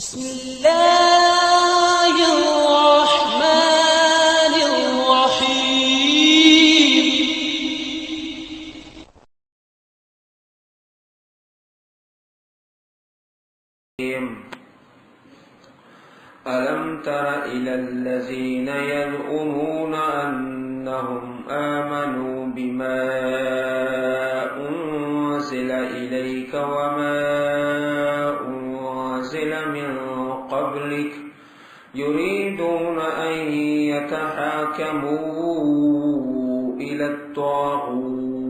بسم الله الرحمن الرحيم ألم تر إلى الذين يزعمون أنهم آمنوا بما أنزل إليك وما أنزل من قبلك يريدون أن يتحاكموا إلى الطاغوت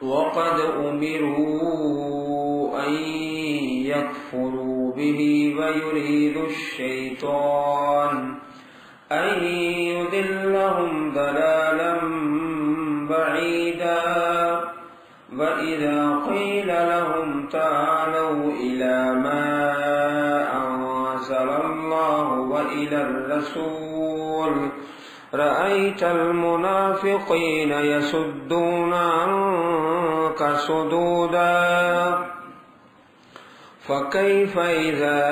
وقد أمروا أن يكفروا به ويريد الشيطان أن يضلهم ضلالا بعيدا وإذا قيل لهم تعالوا إلى ما أنزل الله وإلى الرسول رأيت المنافقين يصدون عنك صدودا فكيف إذا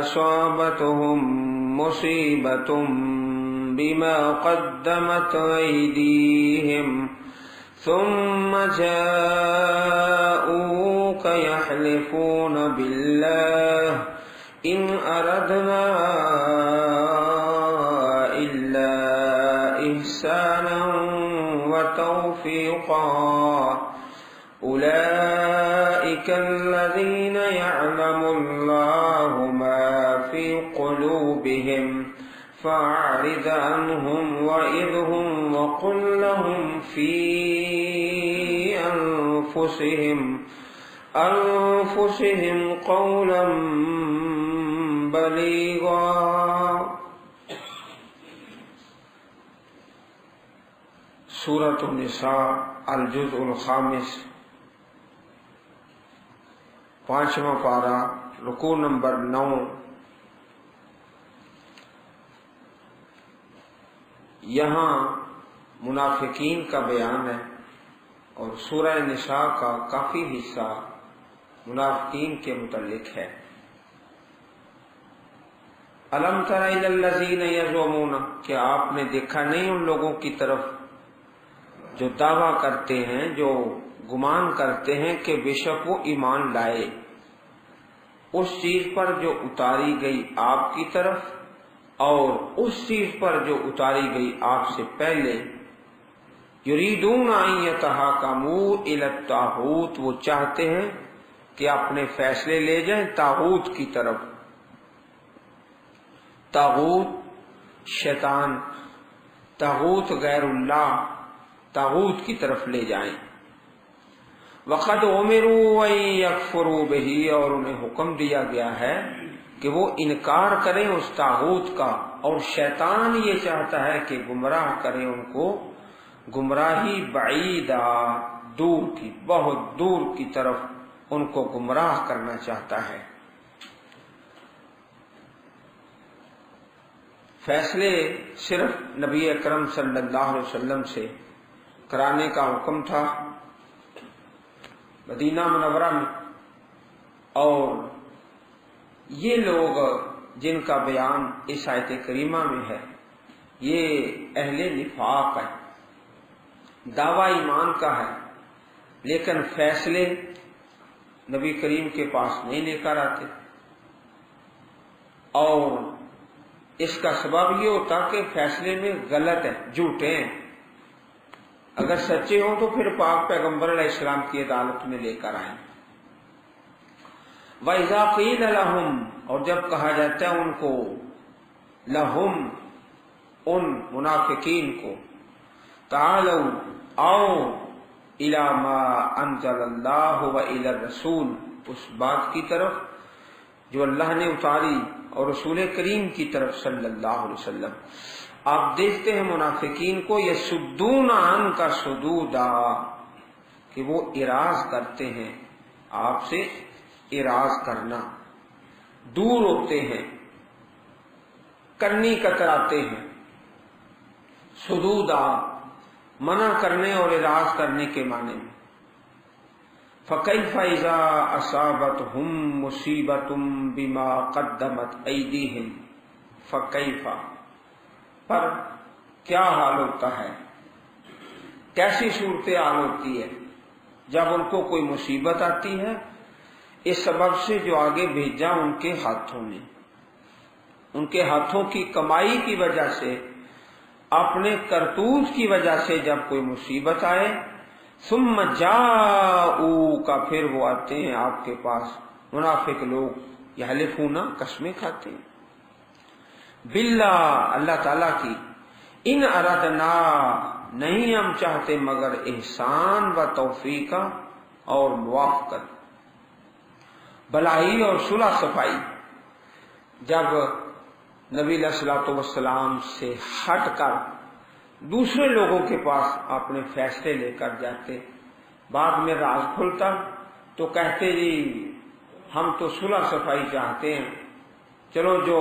أصابتهم مصيبة بما قدمت أيديهم ثم جاءوك يحلفون بالله إن أردنا إلا إحسانا وتوفيقا أولئك الذين يعلم الله ما في قلوبهم فأعرض عنهم وعظهم وقل لهم في أنفسهم قولا بليغا. سورة النساء الجزء الخامس، 5واں پارہ، رکوع نمبر 9. یہاں منافقین کا بیان ہے اور سورہ نساء کا کافی حصہ منافقین کے متعلق ہے. الم تر الی الذین یزعمون، کہ آپ نے دیکھا نہیں ان لوگوں کی طرف جو دعویٰ کرتے ہیں، جو گمان کرتے ہیں کہ بے شک وہ ایمان لائے اس چیز پر جو اتاری گئی آپ کی طرف اور اس چیز پر جو اتاری گئی آپ سے پہلے. یریدون ان یتحاکموا الی الطاغوت، وہ چاہتے ہیں کہ اپنے فیصلے لے جائیں طاغوت کی طرف. طاغوت شیطان، طاغوت غیر اللہ، طاغوت کی طرف لے جائیں. وقد امروا ان یکفروا بہ، اور انہیں حکم دیا گیا ہے کہ وہ انکار کریں اس طاغوت کا، اور شیطان یہ چاہتا ہے کہ گمراہ کریں ان کو گمراہی بعیدہ، دور کی، بہت دور کی طرف ان کو گمراہ کرنا چاہتا ہے. فیصلے صرف نبی اکرم صلی اللہ علیہ وسلم سے کرانے کا حکم تھا مدینہ منورہ میں، اور یہ لوگ جن کا بیان اس آیت کریمہ میں ہے یہ اہل نفاق ہے، دعویٰ ایمان کا ہے، لیکن فیصلے نبی کریم کے پاس نہیں لے کر آتے. اور اس کا سبب یہ ہوتا کہ فیصلے میں غلط ہے، جھوٹے ہیں. اگر سچے ہوں تو پھر پاک پیغمبر علیہ السلام کی عدالت میں لے کر آئیں. وَإِذَا قِيلَ لَهُمْ، اور جب کہا جاتا ہے ان کو، لَهُمْ ان منافقین کو، تعالوا آؤ، إِلَى مَا أَنزَلَ اللَّهُ وَإِلَى الرَّسُولِ، اس بات کی طرف جو اللہ نے اتاری اور رسول کریم کی طرف صلی اللہ علیہ وسلم. آپ دیکھتے ہیں منافقین کو یصدون عنک صدودا، کہ وہ اراض کرتے ہیں آپ سے، اراض کرنا، دور ہوتے ہیں، کرنی کتراتے ہیں. صدودا منع کرنے اور اعراض کرنے کے معنی میں. فَكَيْفَ إِذَا أَصَابَتْهُم مُّصِيبَةٌ بِمَا قَدَّمَتْ أَيْدِيهِمْ فَكَيْفَ، پر کیا حال ہوتا ہے، کیسی صورتحال ہوتی ہے جب ان کو کوئی مصیبت آتی ہے اس سبب سے جو آگے بھیجا ان کے ہاتھوں نے، ان کے ہاتھوں کی کمائی کی وجہ سے، اپنے کرتوت کی وجہ سے جب کوئی مصیبت آئے، ثم جاؤک، پھر وہ آتے ہیں آپ کے پاس، منافق لوگ یحلفون، قسمیں کھاتے ہیں، باللہ، اللہ تعالیٰ کی، ان اردنا، نہیں ہم چاہتے مگر احسان و توفیق اور موافقت، بھلائی اور صلح صفائی۔ جب نبی علیہ الصلوۃ والسلام سے ہٹ کر دوسرے لوگوں کے پاس اپنے فیصلے لے کر جاتے، بعد میں راز کھلتا تو کہتے جی ہم تو صلح صفائی چاہتے ہیں، چلو جو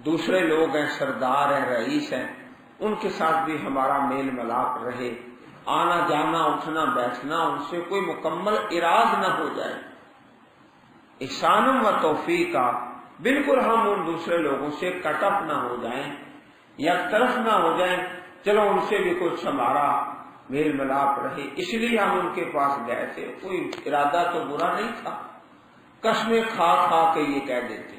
دوسرے لوگ ہیں، سردار ہیں، رئیس ہیں، ان کے ساتھ بھی ہمارا میل ملاپ رہے، آنا جانا اٹھنا بیٹھنا ان سے کوئی مکمل اراض نہ ہو جائے، احسانم و توفیقہ، بالکل ہم ان دوسرے لوگوں سے کٹ اپ نہ ہو جائیں، یک طرف نہ ہو جائیں، چلو ان سے بھی کچھ ہمارا میل ملاپ رہے، اس لیے ہم ان کے پاس گئے تھے، کوئی ارادہ تو برا نہیں تھا، قسمیں کھا کھا کے یہ کہہ دیتے۔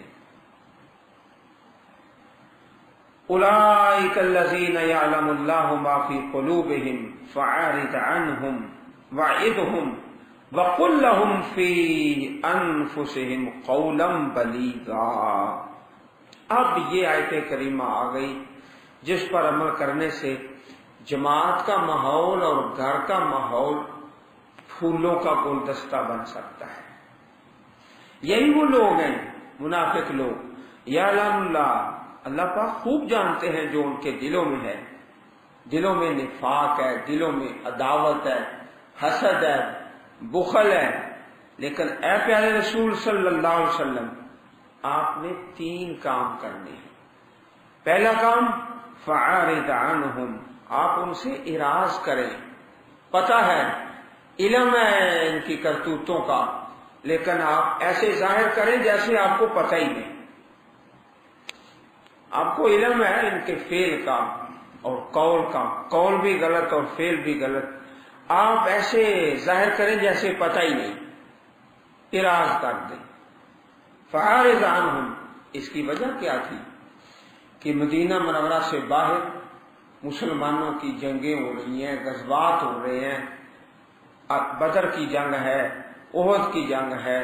اولئک الذین یعلم اللہ ما فی قلوبہم فاعرض عنہم وعظہم وقل لهم فی انفسہم قولا بلیغا۔ اب یہ آیت کریمہ آ گئی جس پر عمل کرنے سے جماعت کا ماحول اور گھر کا ماحول پھولوں کا گلدستہ بن سکتا ہے۔ یہی وہ لوگ ہیں منافق لوگ، یعلم اللہ، اللہ پاک خوب جانتے ہیں جو ان کے دلوں میں ہے، دلوں میں نفاق ہے، دلوں میں عداوت ہے، حسد ہے، بخل ہے، لیکن اے پیارے رسول صلی اللہ علیہ وسلم آپ نے 3 کام کرنے ہیں۔ پہلا کام فَأَعْرِضْ عَنْهُمْ، آپ ان سے اعراض کریں، پتہ ہے، علم ہے ان کی کرتوتوں کا، لیکن آپ ایسے ظاہر کریں جیسے آپ کو پتہ ہی نہیں، آپ کو علم ہے ان کے فعل کا اور قول کا، قول بھی غلط اور فعل بھی غلط، آپ ایسے ظاہر کریں جیسے پتہ ہی نہیں، اعراض کر دیں۔ فَأَعْرِضْ عَنْهُمْ، اس کی وجہ کیا تھی کہ مدینہ منورہ سے باہر مسلمانوں کی جنگیں ہو رہی ہیں، غزوات ہو رہے ہیں، بدر کی جنگ ہے، احد کی جنگ ہے،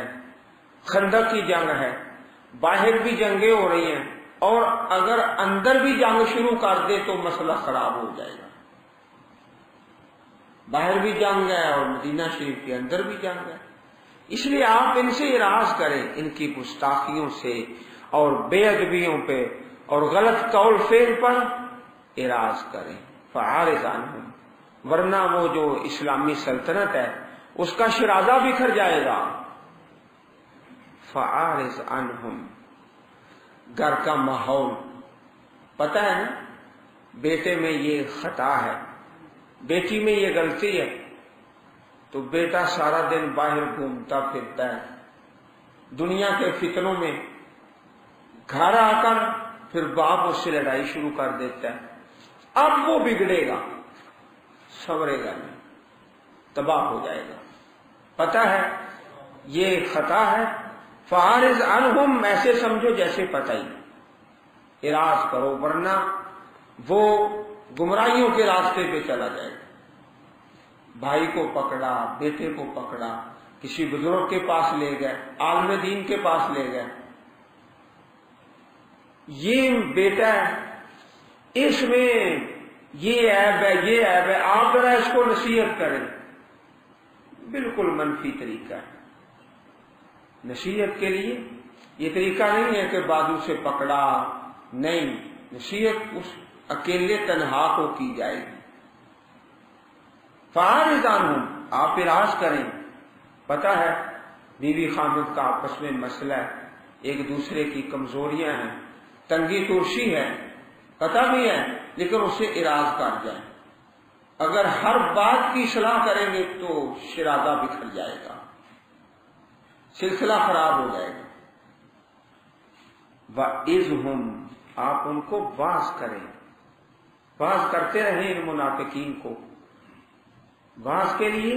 خندق کی جنگ ہے، باہر بھی جنگیں ہو رہی ہیں، اور اگر اندر بھی جنگ شروع کر دے تو مسئلہ خراب ہو جائے گا۔ باہر بھی جنگ ہے اور مدینہ شریف کے اندر بھی جنگ ہے، اس لیے آپ ان سے اعراض کریں، ان کی گستاخیوں سے اور بے ادبیوں پہ اور غلط قول فعل پر اعراض کریں۔ فَأَعْرِضْ عَنْهُمْ، ورنہ وہ جو اسلامی سلطنت ہے اس کا شرازہ بکھر جائے گا۔ فَأَعْرِضْ عَنْهُمْ، گھر کا ماحول، پتہ ہے نا، بیٹے میں یہ خطا ہے، بیٹی میں یہ غلطی ہے، تو بیٹا سارا دن باہر گھومتا پھرتا ہے دنیا کے فتنوں میں، گھر آ کر پھر باپ اس سے لڑائی شروع کر دیتا ہے، اب وہ بگڑے گا، سنورے گا نہیں، تباہ ہو جائے گا، پتہ ہے یہ خطا ہے۔ فَأَعْرِضْ عَنْهُمْ، ایسے سمجھو جیسے پتہ ہی، اعراض کرو، ورنہ وہ گمراہیوں کے راستے پہ چلا جائے گا۔ بھائی کو پکڑا، بیٹے کو پکڑا، کسی بزرگ کے پاس لے گئے، عالم دین کے پاس لے گئے، یہ بیٹا ہے، اس میں یہ عیب ہے، یہ عیب ہے، آپ ذرا اس کو نصیحت کریں، بالکل منفی طریقہ ہے۔ نصیحت کے لیے یہ طریقہ نہیں ہے کہ بازو سے پکڑا، نہیں، نصیحت اس اکیلے تنہا کو کی جائے گی۔ فَأَعْرِضْ عَنْهُمْ، آپ اعراض کریں، پتہ ہے بیوی خامد کا آپس میں مسئلہ ہے، ایک دوسرے کی کمزوریاں ہیں، تنگی ترشی ہے، پتہ بھی ہے، لیکن اسے اعراض کر جائیں۔ اگر ہر بات کی اصلاح کریں گے تو شرازہ بکھر جائے گا۔ سلسلہ خراب ہو جائے گا۔ وَإِذْهُمْ، آپ ان کو واعظ کریں، واعظ کرتے رہیں ان منافقین کو۔ واعظ کے لیے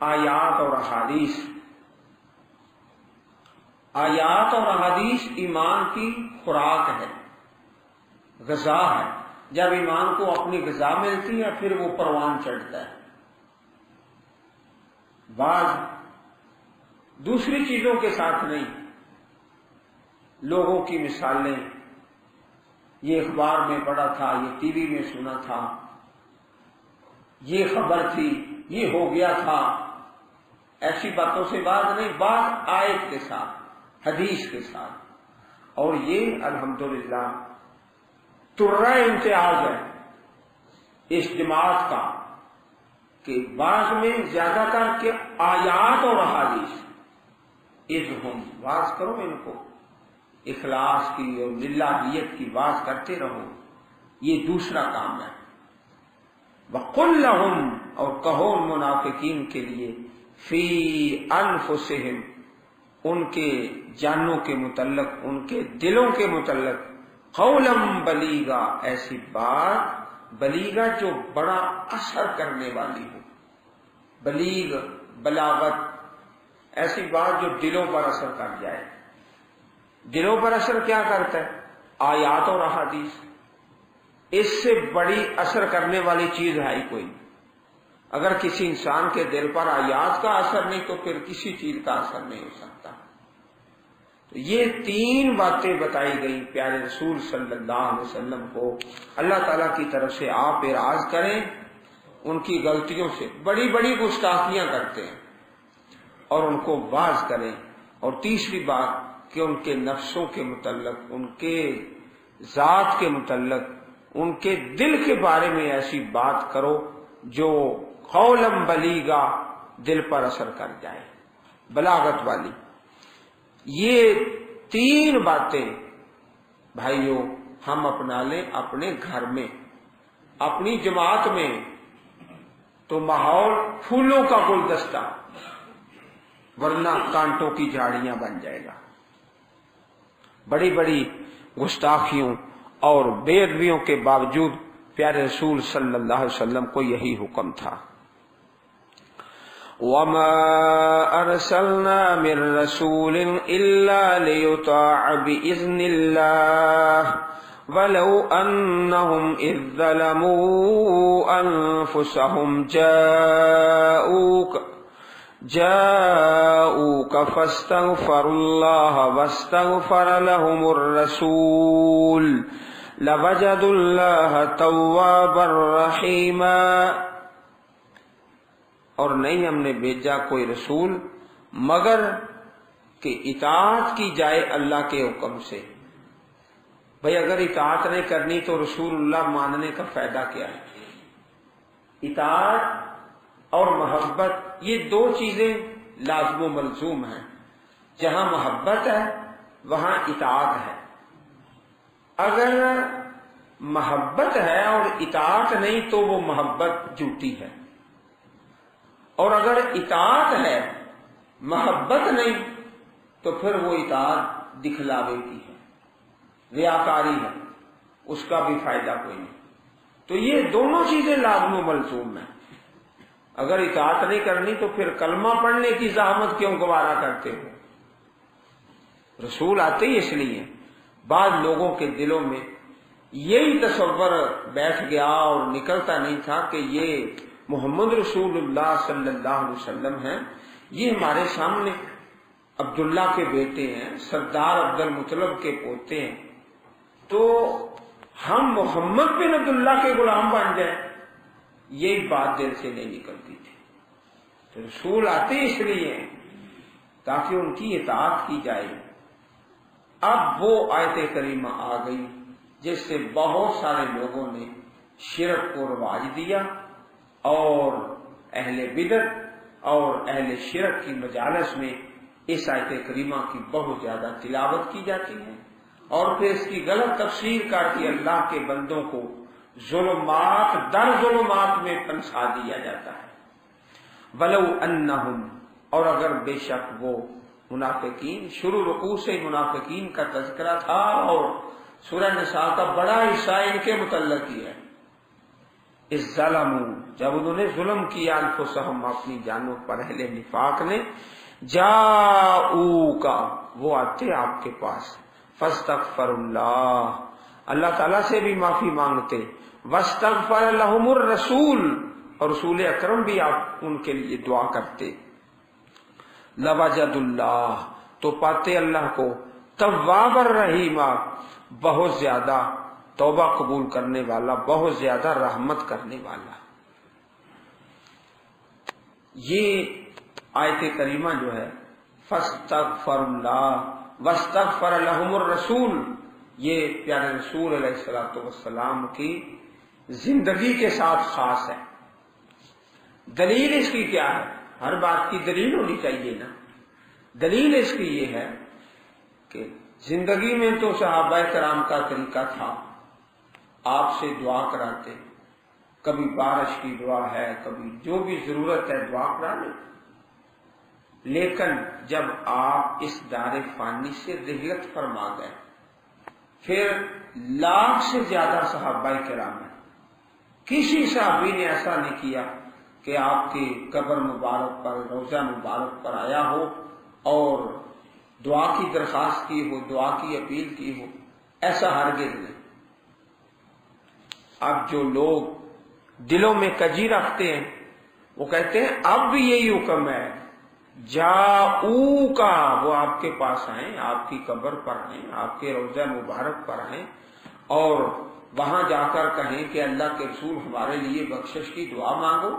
آیات اور احادیث، آیات اور احادیث ایمان کی خوراک ہے، غذا ہے۔ جب ایمان کو اپنی غذا ملتی ہے پھر وہ پروان چڑھتا ہے۔ واعظ دوسری چیزوں کے ساتھ نہیں، لوگوں کی مثالیں، یہ اخبار میں پڑھا تھا، یہ ٹی وی میں سنا تھا، یہ خبر تھی، یہ ہو گیا تھا، ایسی باتوں سے بات نہیں، بات آیت کے ساتھ، حدیث کے ساتھ۔ اور یہ الحمدللہ ترہ امتیاز ہے اس جماعت کا کہ بعض میں زیادہ تر کہ آیات اور احادیث، اذہم، واعظ کرو ان کو، اخلاص کی اور للہیت کی واعظ کرتے رہو، یہ دوسرا کام ہے۔ وَقُلْ لَهُمْ، اور کہو منافقین کے لیے، فی انفسہم، ان کے جانوں کے متعلق، ان کے دلوں کے متعلق، قولا بلیغا، ایسی بات بلیغا جو بڑا اثر کرنے والی ہو، بلیغ، بلاغت، ایسی بات جو دلوں پر اثر کر جائے۔ دلوں پر اثر کیا کرتا ہے؟ آیات اور احادیث، اس سے بڑی اثر کرنے والی چیز ہے ہی کوئی نہیں۔ اگر کسی انسان کے دل پر آیات کا اثر نہیں تو پھر کسی چیز کا اثر نہیں ہو سکتا۔ تو یہ تین باتیں بتائی گئی پیارے رسول صلی اللہ علیہ وسلم کو، اللہ تعالیٰ کی طرف سے آپ اعراض کریں ان کی غلطیوں سے، بڑی بڑی گستاخیاں کرتے ہیں، اور ان کو واعظ کریں۔ اور تیسری بات کہ ان کے نفسوں کے متعلق، ان کے ذات کے متعلق، ان کے دل کے بارے میں ایسی بات کرو جو قولا بلیغا، دل پر اثر کر جائے، بلاغت والی۔ یہ تین باتیں بھائیوں ہم اپنا لیں اپنے گھر میں، اپنی جماعت میں، تو ماحول پھولوں کا گلدستہ، ورنہ کانٹوں کی جھاڑیاں بن جائے گا۔ بڑی بڑی گستاخیوں اور بے ادبیوں کے باوجود پیارے رسول صلی اللہ علیہ وسلم کو یہی حکم تھا۔ وَمَا أَرْسَلْنَا مِن رَّسُولٍ إِلَّا لِيُطَاعَ بِإِذْنِ اللَّهِ وَلَوْ أَنَّهُمْ إِذ ظَلَمُوا أَنفُسَهُمْ جاءوك فاستغفروا الله واستغفر لهم الرسول لوجدوا الله توابا رحيما، اور نہیں ہم نے بھیجا کوئی رسول مگر کہ اطاعت کی جائے اللہ کے حکم سے۔ بھئی اگر اطاعت نہیں کرنی تو رسول اللہ ماننے کا فائدہ کیا ہے؟ اطاعت اور محبت یہ دو چیزیں لازم و ملزوم ہیں۔ جہاں محبت ہے وہاں اطاعت ہے۔ اگر محبت ہے اور اطاعت نہیں تو وہ محبت جھوٹی ہے، اور اگر اطاعت ہے محبت نہیں تو پھر وہ اطاعت دکھلاوے کی ہے، ریاکاری ہے، اس کا بھی فائدہ کوئی نہیں۔ تو یہ دونوں چیزیں لازم و ملزوم ہیں۔ اگر اطاعت نہیں کرنی تو پھر کلمہ پڑھنے کی زحمت کیوں گوارا کرتے ہو؟ رسول آتے ہی اس لیے۔ بعض لوگوں کے دلوں میں یہی تصور بیٹھ گیا اور نکلتا نہیں تھا کہ یہ محمد رسول اللہ صلی اللہ علیہ وسلم ہیں، یہ ہمارے سامنے عبداللہ کے بیٹے ہیں، سردار عبد المطلب کے پوتے ہیں، تو ہم محمد بن عبداللہ کے غلام بن جائیں، یہی بات دل سے نہیں نکلتی تھی۔ تو رسول آتے اس لیے تاکہ ان کی اطاعت کی جائے۔ اب وہ آیت کریمہ آ گئی جس سے بہت سارے لوگوں نے شرک کو رواج دیا، اور اہل بدعت اور اہل شرک کی مجالس میں اس آیت کریمہ کی بہت زیادہ تلاوت کی جاتی ہے، اور پھر اس کی غلط تفسیر کر کے اللہ کے بندوں کو ظلمات در ظلمات میں پھنسا دیا جاتا ہے۔ وَلَوْ أَنَّهُمْ، اور اگر بے شک وہ منافقین، شروع رکوع سے منافقین کا تذکرہ تھا، اور سورہ نساء کا بڑا حصہ ان کے متعلق ہی ہے۔ اس ظلموا، جب انہوں نے ظلم کیا، انفسہم، اپنی جانوں پر، اہل نفاق نے، جاؤک، وہ آتے آپ کے پاس، فاستغفر اللہ، اللہ تعالیٰ سے بھی معافی مانگتے، واستغفر لہم الرسول، اور رسول اکرم بھی آپ ان کے لیے دعا کرتے، لوجد اللہ، تو پاتے اللہ کو، تواب الرحیم، بہت زیادہ توبہ قبول کرنے والا، بہت زیادہ رحمت کرنے والا۔ یہ آیت کریمہ جو ہے فاستغفر اللہ واستغفر لہم الرسول، یہ پیارے رسول علیہ الصلوۃ والسلام کی زندگی کے ساتھ خاص ہے۔ دلیل اس کی کیا ہے؟ ہر بات کی دلیل ہونی چاہیے نا۔ دلیل اس کی یہ ہے کہ زندگی میں تو صحابہ کرام کا طریقہ تھا، آپ سے دعا کراتے، کبھی بارش کی دعا ہے، کبھی جو بھی ضرورت ہے دعا کرا لیں، لیکن جب آپ اس دار فانی سے رحلت فرما گئے، پھر لاکھ سے زیادہ صحابہ کرام ہیں، کسی صحابی نے ایسا نہیں کیا کہ آپ کی قبر مبارک پر، روضہ مبارک پر آیا ہو اور دعا کی درخواست کی ہو، دعا کی اپیل کی ہو، ایسا ہرگز نہیں۔ اب جو لوگ دلوں میں کجی رکھتے ہیں وہ کہتے ہیں اب بھی یہی حکم ہے، جاؤ کا، وہ آپ کے پاس آئیں، آپ کی قبر پر آئیں، آپ کے روضہ مبارک پر آئیں، اور وہاں جا کر کہیں کہ اللہ کے رسول ہمارے لیے بخشش کی دعا مانگو۔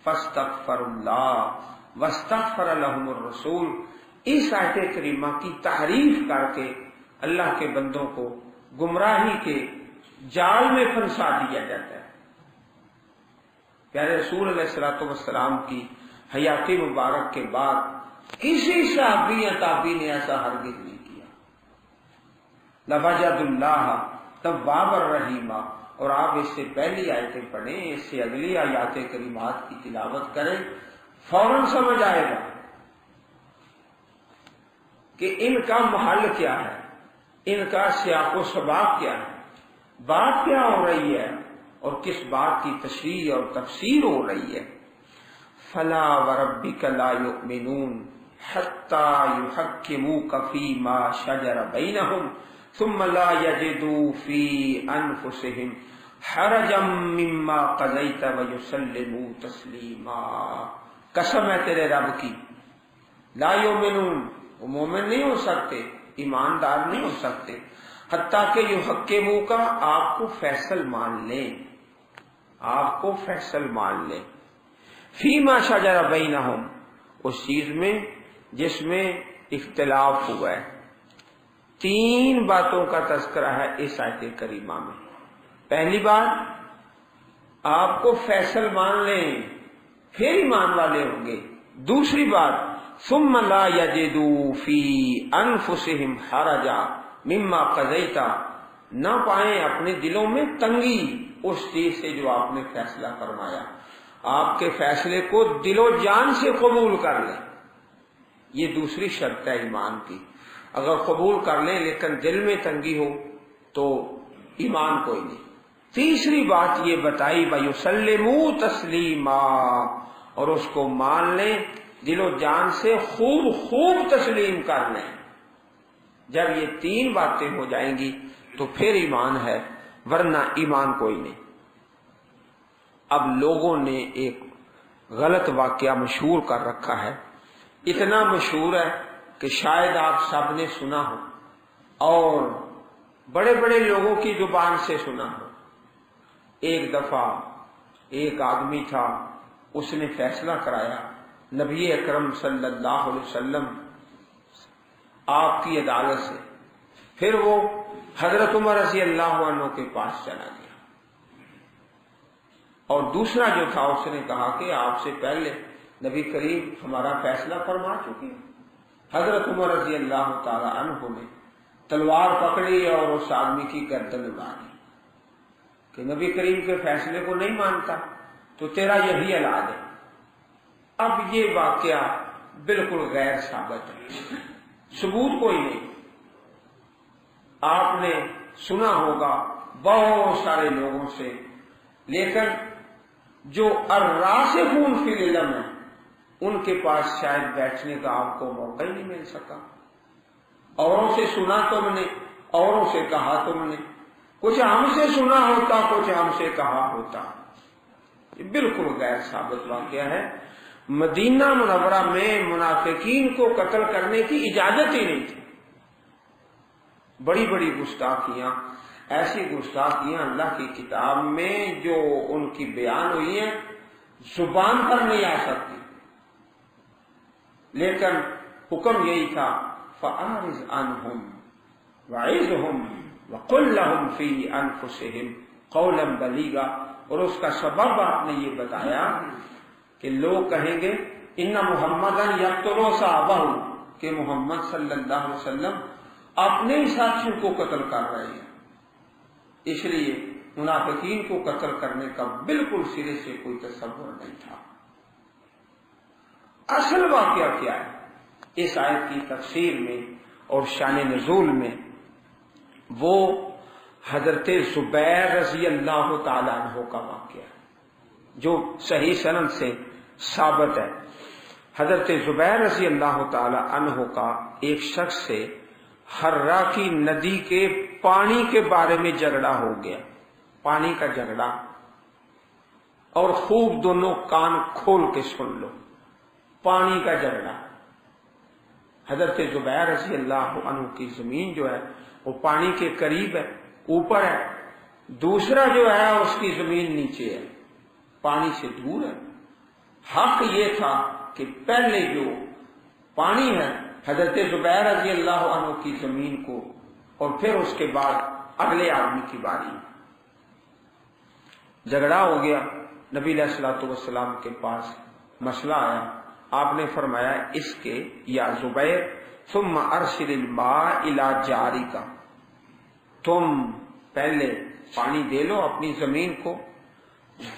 فاستغفر اللہ واستغفر لہم الرسول، اس آیت کریمہ کی تحریف کر کے اللہ کے بندوں کو گمراہی کے جال میں پھنسا دیا جاتا ہے۔ پیارے رسول علیہ الصلوۃ والسلام کی حیاتی مبارک کے بعد کسی صحابی یا تابعی نے ایسا ہرگز نہیں کیا۔ لوجد اللہ تواب الرحیم، اور آپ اس سے پہلی آیتیں پڑھیں، اس سے اگلی آیات کریمات کی تلاوت کریں، فوراً سمجھ آئے گا کہ ان کا محل کیا ہے، ان کا سیاق و سباق کیا ہے، بات کیا ہو رہی ہے، اور کس بات کی تشریح اور تفسیر ہو رہی ہے۔ فلا وربک لا یؤمنون حتی یحکموک فیما شجر بینہم ثم لا یجدوا فی انفسہم حرجا مما قضیت ویسلموا تسلیما۔ قسم ہے تیرے رب کی، لا یؤمنون، وہ مومن نہیں ہو سکتے، ایماندار نہیں ہو سکتے، حتیٰ کہ یحکموا کا، آپ کو فیصل مان لیں، آپ کو فیصل مان لیں، فیما شجر بینہم، اس چیز میں جس میں اختلاف ہوا ہے۔ تین باتوں کا تذکرہ ہے اس آیت کریمہ میں۔ پہلی بات، آپ کو فیصل مان لیں پھر ایمان والے ہوں گے۔ دوسری بات، ثم لا یجدوا فی انفسہم حرجا مما قضیت، نہ پائیں اپنے دلوں میں تنگی اس چیز سے جو آپ نے فیصلہ فرمایا، آپ کے فیصلے کو دل و جان سے قبول کر لیں۔ یہ دوسری شرط ہے ایمان کی۔ اگر قبول کر لیں لیکن دل میں تنگی ہو تو ایمان کوئی نہیں۔ تیسری بات یہ بتائی، وَيُسَلِّمُوا تَسْلِيمًا، اور اس کو مان لیں، دل و جان سے خوب خوب تسلیم کر لیں۔ جب یہ تین باتیں ہو جائیں گی تو پھر ایمان ہے، ورنہ ایمان کوئی نہیں۔ اب لوگوں نے ایک غلط واقعہ مشہور کر رکھا ہے، اتنا مشہور ہے کہ شاید آپ سب نے سنا ہو اور بڑے بڑے لوگوں کی زبان سے سنا ہو۔ ایک دفعہ ایک آدمی تھا، اس نے فیصلہ کرایا، نبی اکرم صلی اللہ علیہ وسلم آپ کی عدالت سے، پھر وہ حضرت عمر رضی اللہ عنہ کے پاس چلا گیا، اور دوسرا جو تھا اس نے کہا کہ آپ سے پہلے نبی کریم ہمارا فیصلہ فرما چکے ہیں۔ حضرت عمر رضی اللہ تعالی عنہ نے تلوار پکڑی اور اس آدمی کی گردن ماری کہ نبی کریم کے فیصلے کو نہیں مانتا تو تیرا یہی علاج ہے۔ اب یہ واقعہ بالکل غیر ثابت ہے، ثبوت کوئی نہیں۔ آپ نے سنا ہوگا بہت سارے لوگوں سے، لیکن جو الراسخون فی العلم ہے ان کے پاس شاید بیٹھنے کا آپ کو موقع ہی نہیں مل سکا۔ اوروں سے سنا تم نے، اوروں سے کہا تم نے، کچھ ہم سے سنا ہوتا، کچھ ہم سے کہا ہوتا۔ یہ بالکل غیر ثابت واقعہ ہے۔ مدینہ منورہ میں منافقین کو قتل کرنے کی اجازت ہی نہیں تھی۔ بڑی بڑی گستاخیاں، ایسی گستاخیاں اللہ کی کتاب میں جو ان کی بیان ہوئی ہیں زبان پر نہیں آ سکتی، لیکن حکم یہی تھا فَأَعْرِضْ عَنْهُمْ وَعِظْهُمْ وَقُلْ لَهُمْ فِي أَنفُسِهِمْ قَوْلًا بَلِيغًا۔ اور اس کا سبب آپ نے یہ بتایا کہ لوگ کہیں گے اِنَّ مُحَمَّدًا يَقْتُلُ صَحَابَهُ، کہ محمد صلی اللہ علیہ وسلم اپنے ہی ساتھیوں کو قتل کر رہے ہیں۔ اس لیے منافقین کو قتل کرنے کا بالکل سرے سے کوئی تصور نہیں تھا۔ اصل واقعہ کیا ہے اس آیت کی تفسیر میں اور شان نزول میں؟ وہ حضرت زبیر رضی اللہ تعالی عنہ کا واقعہ ہے جو صحیح سند سے ثابت ہے۔ حضرت زبیر رضی اللہ تعالی عنہ کا ایک شخص سے حرا کی ندی کے پانی کے بارے میں جھگڑا ہو گیا، پانی کا جھگڑا، اور خوب دونوں کان کھول کے سن لو، پانی کا جھگڑا۔ حضرت زبیر رضی اللہ عنہ کی زمین جو ہے وہ پانی کے قریب ہے، اوپر ہے، دوسرا جو ہے اس کی زمین نیچے ہے، پانی سے دور ہے۔ حق یہ تھا کہ پہلے جو پانی ہے حضرت زبیر رضی اللہ عنہ کی زمین کو، اور پھر اس کے بعد اگلے آدمی کی باری۔ جھگڑا ہو گیا، نبی علیہ الصلوۃ والسلام کے پاس مسئلہ آیا، آپ نے فرمایا اس کے یا زبیر ثم ارسل الماء الى جارک، تم پہلے پانی دے لو اپنی زمین کو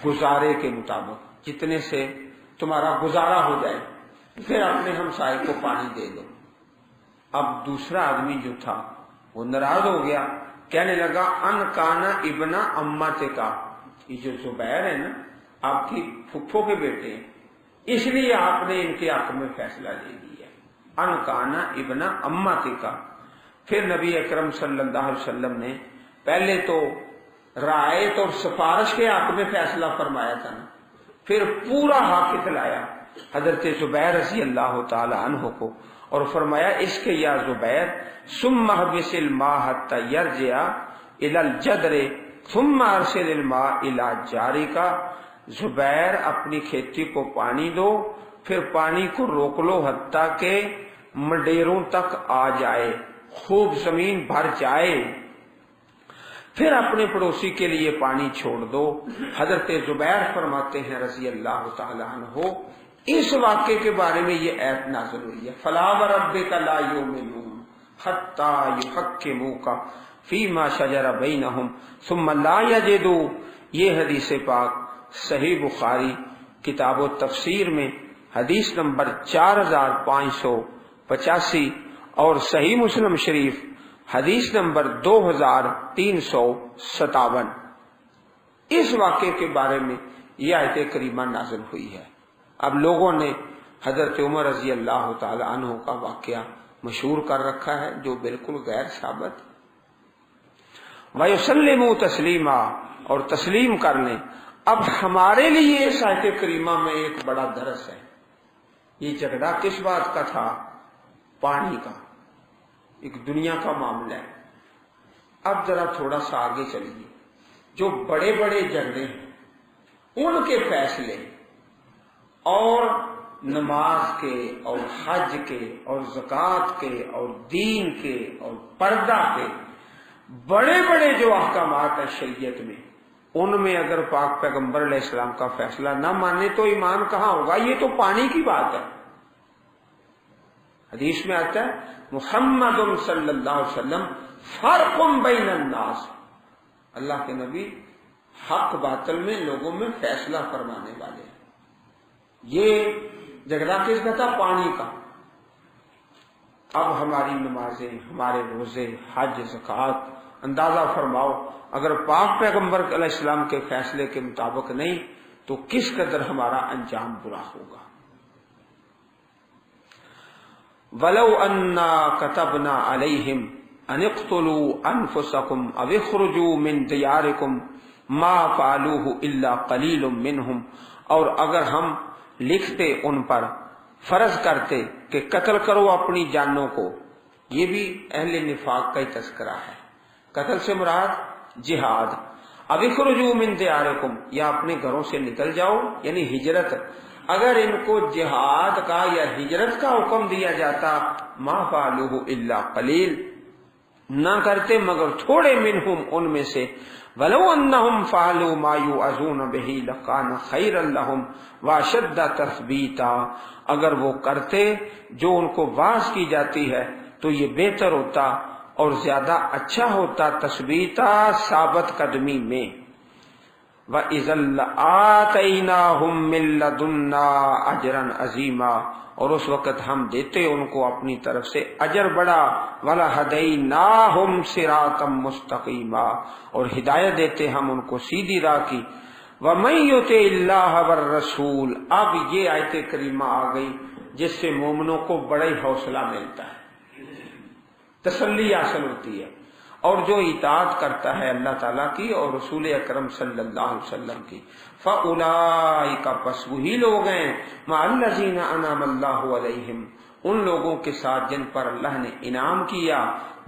گزارے کے مطابق، جتنے سے تمہارا گزارا ہو جائے، پھر اپنے ہمسائے کو پانی دے دو۔ اب دوسرا آدمی جو تھا وہ ناراض ہو گیا، کہنے لگا ان کانا ابن امت کا، یہ جو زبیر ہے نا آپ کی پھپھو کے بیٹے ہیں، اس لیے آپ نے ان کے حق میں فیصلہ لے لیا، ان کانا ابن امت کا۔ پھر نبی اکرم صلی اللہ علیہ وسلم نے پہلے تو رعایت اور سفارش کے حق میں فیصلہ فرمایا تھا نا، پھر پورا حق اطلایا حضرت زبیر رضی اللہ تعالی عنہ کو، اور فرمایا اس کے یا زبیر ثم احبس الماء حتى يرجع الى الجدر ثم ارسل الماء الى جارك، زبیر اپنی کھیتی کو پانی دو، پھر پانی کو روک لو حتیٰ کہ مڈیروں تک آ جائے، خوب زمین بھر جائے، پھر اپنے پڑوسی کے لیے پانی چھوڑ دو۔ حضرت زبیر فرماتے ہیں رضی اللہ تعالی عنہ، اس واقعے کے بارے میں یہ آیت نازل ہوئی ہے فلا وربک لا یؤمنون حتی یحکموک فیما شجر بینہم ثم لا یجدوا۔ یہ حدیث پاک صحیح بخاری کتاب و تفسیر میں حدیث نمبر 4585 اور صحیح مسلم شریف حدیث نمبر 2357 اس واقعے کے بارے میں یہ آیت کریمہ نازل ہوئی ہے۔ اب لوگوں نے حضرت عمر رضی اللہ تعالی عنہ کا واقعہ مشہور کر رکھا ہے جو بالکل غیر ثابت۔ وَيُسَلِّمُوا تَسْلِيمًا، اور تسلیم کر لیں۔ اب ہمارے لیے اس آیت کریمہ میں ایک بڑا درس ہے۔ یہ جھگڑا کس بات کا تھا؟ پانی کا، ایک دنیا کا معاملہ ہے۔ اب ذرا تھوڑا سا آگے چلیے، جو بڑے بڑے جھگڑے ہیں ان کے فیصلے اور نماز کے اور حج کے اور زکوٰۃ کے اور دین کے اور پردہ کے بڑے بڑے جو احکامات ہیں شریعت میں، ان میں اگر پاک پیغمبر علیہ السلام کا فیصلہ نہ مانے تو ایمان کہاں ہوگا؟ یہ تو پانی کی بات ہے۔ حدیث میں آتا ہے محمد صلی اللہ علیہ وسلم فرق بین الناس، اللہ کے نبی حق باطل میں لوگوں میں فیصلہ فرمانے والے ہیں۔ یہ جھگڑا کس کا تھا؟ پانی کا۔ اب ہماری نمازیں، ہمارے روزے، حج، زکوٰۃ، اندازہ فرماؤ اگر پاک پیغمبر علیہ السلام کے فیصلے کے مطابق نہیں تو کس قدر ہمارا انجام برا ہوگا۔ وَلَوْ أَنَّا كَتَبْنَا عَلَيْهِمْ أَنِ اقْتُلُوا أَنفُسَكُمْ أَوِ اخْرُجُوا مِنْ دِيَارِكُمْ مَا فَعَلُوهُ إِلَّا قَلِيلٌ مِّنْهُمْ، اور اگر ہم لکھتے ان پر، فرض کرتے کہ قتل کرو اپنی جانوں کو، یہ بھی اہل نفاق کا ہی تذکرہ ہے۔ قتل سے مراد جہاد۔ اب اخرجوا من دیارکم، یا اپنے گھروں سے نکل جاؤ، یعنی ہجرت۔ اگر ان کو جہاد کا یا ہجرت کا حکم دیا جاتا، ما فعلوه الا قلیل، نہ کرتے مگر تھوڑے منہم ان میں سے۔ ولو انہم فعلوا ما یوعظون بہ لکان خیرا لہم واشد تثبیتا، اگر وہ کرتے جو ان کو واعظ کی جاتی ہے تو یہ بہتر ہوتا اور زیادہ اچھا ہوتا تثبیتا، ثابت قدمی میں۔ وَإِذًا لَآتَيْنَاهُم مِّن لَّدُنَّا أَجْرًا عَظِيمًا، اور اس وقت ہم دیتے ان کو اپنی طرف سے اجر بڑا۔ وَلَهَدَيْنَاهُمْ صِرَاطًا مُّسْتَقِيمًا، اور ہدایت دیتے ہم ان کو سیدھی راہ کی۔ وَمَن يُطِعِ اللَّهَ وَالرَّسُولَ، اب یہ آیت کریمہ آ گئی جس سے مومنوں کو بڑا ہی حوصلہ ملتا ہے، تسلی حاصل ہوتی ہے۔ اور جو اطاعت کرتا ہے اللہ تعالیٰ کی اور رسول اکرم صلی اللہ علیہ وسلم کی، فَأُولَٰئِکَ، پس وہی لوگ ہیں، مَعَ الَّذِينَ أَنْعَمَ اللَّهُ عَلَيْهِمْ، ان لوگوں کے ساتھ جن پر اللہ نے انعام کیا،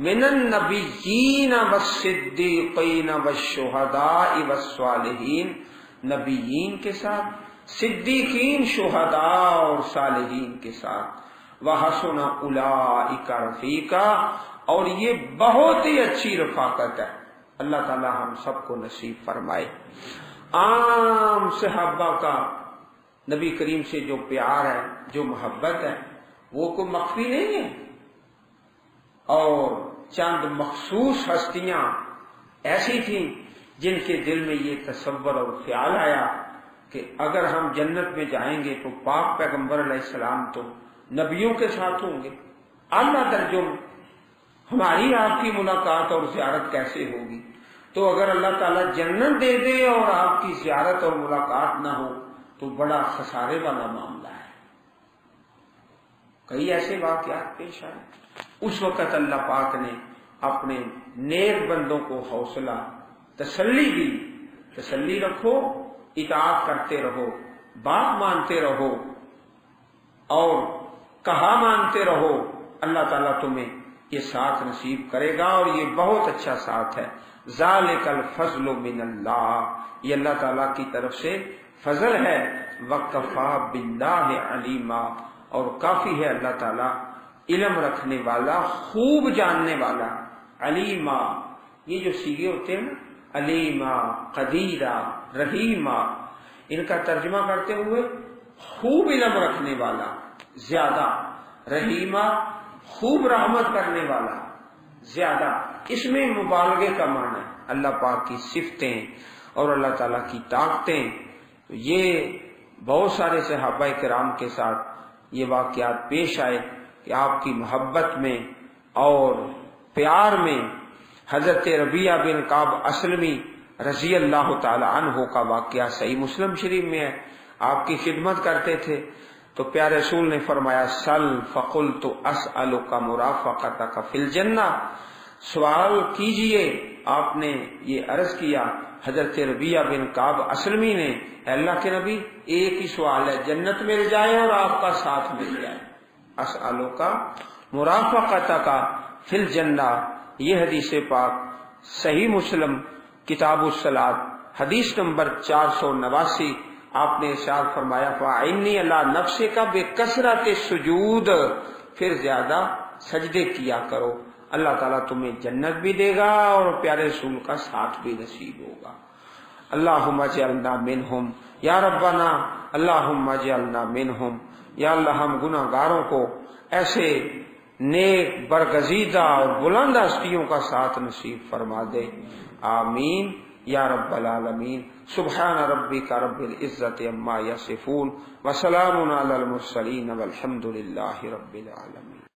مِنَ النَّبِيِّينَ وَالصِّدِّيقِينَ وَالشُّهَدَاءِ وَالصَّالِحِينَ، نبیین کے ساتھ، صدیقین، شہداء اور صالحین کے ساتھ۔ وَحَسُنَ أُولَٰئِکَ رَفِیقًا، اور یہ بہت ہی اچھی رفاقت ہے۔ اللہ تعالی ہم سب کو نصیب فرمائے۔ عام صحابہ کا نبی کریم سے جو پیار ہے، جو محبت ہے، وہ کوئی مخفی نہیں ہے، اور چند مخصوص ہستیاں ایسی تھیں جن کے دل میں یہ تصور اور خیال آیا کہ اگر ہم جنت میں جائیں گے تو پاک پیغمبر علیہ السلام تو نبیوں کے ساتھ ہوں گے، اعلیٰ درجوں میں، ہماری آپ کی ملاقات اور زیارت کیسے ہوگی؟ تو اگر اللہ تعالیٰ جنت دے دے اور آپ کی زیارت اور ملاقات نہ ہو تو بڑا خسارے والا معاملہ ہے۔ کئی ایسے واقعات پیش آئے، اس وقت اللہ پاک نے اپنے نیک بندوں کو حوصلہ، تسلی دی، تسلی رکھو، اطاعت کرتے رہو، بات مانتے رہو اور کہا مانتے رہو، اللہ تعالیٰ تمہیں یہ ساتھ نصیب کرے گا، اور یہ بہت اچھا ساتھ ہے۔ ذالک الفضل من اللہ، یہ اللہ تعالیٰ کی طرف سے فضل ہے۔ وکفیٰ باللہ علیما، اور کافی ہے اللہ تعالیٰ علم رکھنے والا، خوب جاننے والا۔ علیما، یہ جو سیغے ہوتے ہیں نا، علیما، قدیرہ، رحیمہ، ان کا ترجمہ کرتے ہوئے خوب علم رکھنے والا، زیادہ، رحیمہ، خوب رحمت کرنے والا، زیادہ، اس میں مبالغے کا معنی ہے۔ اللہ پاک کی صفتیں اور اللہ تعالیٰ کی طاقتیں، تو یہ بہت سارے صحابہ کرام کے ساتھ یہ واقعات پیش آئے کہ آپ کی محبت میں اور پیار میں حضرت ربیعہ بن کعب اسلمی رضی اللہ تعالی عنہ کا واقعہ صحیح مسلم شریف میں ہے۔ آپ کی خدمت کرتے تھے تو پیارے رسول نے فرمایا سل فقلت اسألک مرافقتک فی الجنہ، سوال کیجئے، آپ نے یہ عرض کیا حضرت ربیعہ بن کعب اسلمی نے، اے اللہ کے نبی ایک ہی سوال ہے، جنت مل جائے اور آپ کا ساتھ مل جائے۔ اسألک مرافقتک فی الجنہ، یہ حدیث پاک صحیح مسلم کتاب الصلاۃ حدیث نمبر 489، آپ نے ارشاد فرمایا فَإِنِّي عَلَىٰ نَفْسِكَ بِكَثْرَةِ السُّجُودِ، پھر زیادہ سجدے کیا کرو، اللہ تعالیٰ تمہیں جنت بھی دے گا اور پیارے رسول کا ساتھ بھی نصیب ہوگا۔ اللہم اجعلنا منہم یا ربنا، اللہم اجعلنا منہم، یا اللہ ہم گناہ گاروں کو ایسے نیک برگزیدہ اور بلند ہستیوں کا ساتھ نصیب فرما دے، آمین یا رب العالمین. سبحان ربک رب العزت عما یصفون وسلام علی المرسلین والحمد للہ رب العالمین.